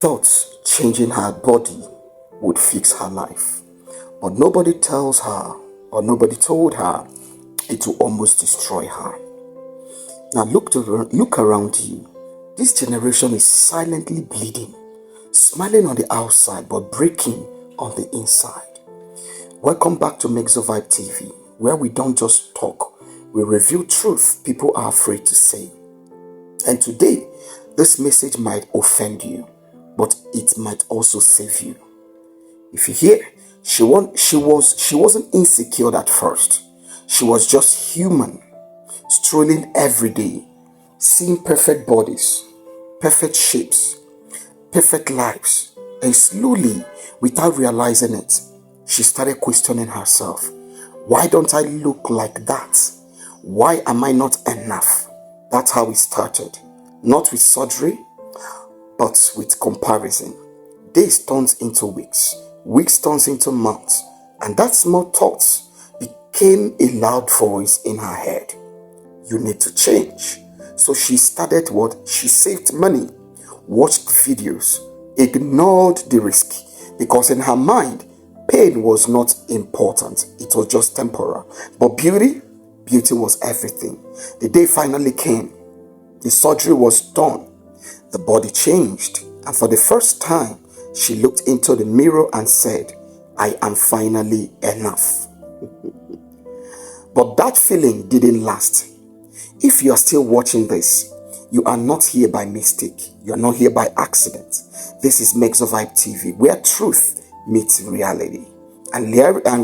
thought changing her body would fix her life. But nobody tells her, or nobody told her, it will almost destroy her. Now look around you. This generation is silently bleeding, smiling on the outside but breaking on the inside. Welcome back to Mexovibe TV, where we don't just talk, we reveal truth people are afraid to say. And today, this message might offend you, but it might also save you. If you hear, she wasn't insecure at first. She was just human, strolling every day, seeing perfect bodies, perfect shapes, perfect lives. And slowly, without realizing it, she started questioning herself. Why don't I look like that? Why am I not enough? That's how it started. Not with surgery, but with comparison. Days turns into weeks. Weeks turns into months. And that small thought became a loud voice in her head. You need to change. So she started what? She saved money, watched videos, ignored the risk. Because in her mind, pain was not important. It was just temporal. But beauty was everything. The day finally came. The surgery was done. The body changed. And for the first time, she looked into the mirror and said, I am finally enough. But that feeling didn't last. If you are still watching this, you are not here by mistake. You are not here by accident. This is Mexovibe TV, where truth meets reality. And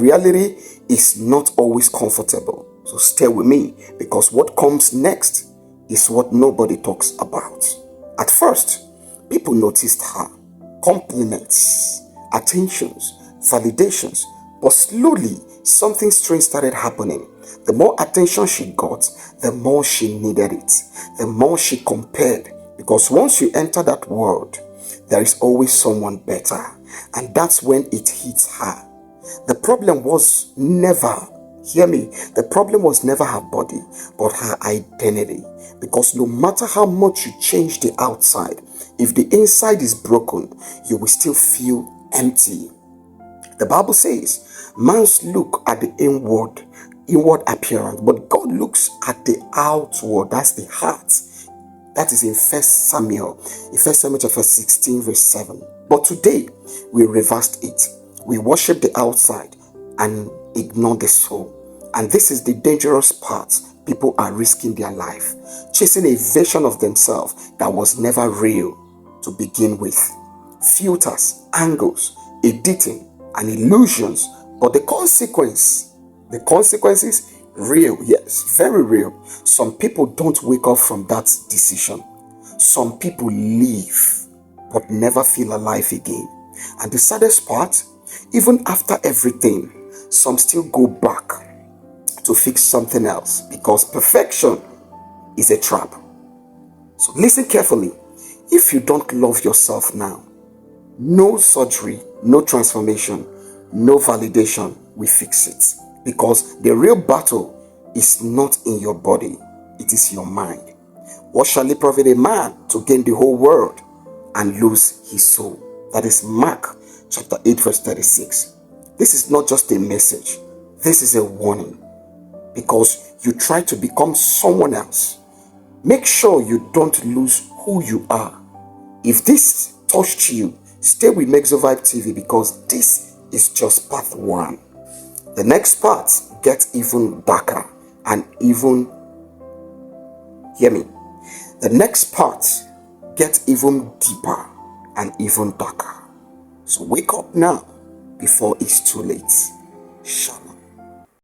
reality is not always comfortable. So stay with me, because what comes next is what nobody talks about. At first, people noticed her. Compliments, attentions, validations. But slowly, something strange started happening. The more attention she got, the more she needed it. The more she compared. Because once you enter that world, there is always someone better. And that's when it hits her. The problem was never, hear me, the problem was never her body, but her identity. Because no matter how much you change the outside, if the inside is broken, you will still feel empty. The Bible says, man's look at the inward appearance, but God looks at the outward, that's the heart. That is in 1 Samuel chapter 16 verse 7. But today, we reversed it. We worship the outside and ignore the soul. And this is the dangerous part. People are risking their life, chasing a version of themselves that was never real to begin with. Filters, angles, editing, and illusions. But the consequences, real, yes, very real. Some people don't wake up from that decision. Some people leave, but never feel alive again. And the saddest part, even after everything, some still go back to fix something else, because perfection is a trap. So listen carefully. If you don't love yourself now, no surgery, no transformation, no validation will fix it. Because the real battle is not in your body, it is your mind. What shall it profit a man to gain the whole world and lose his soul? That is Mark chapter 8 verse 36. This is not just a message. This is a warning. Because you try to become someone else. Make sure you don't lose who you are. If this touched you, stay with Mexovibe TV, because this is just part 1. The next part gets even darker and even, hear me, the next part gets even deeper and even darker. So wake up now before it's too late. Shalom.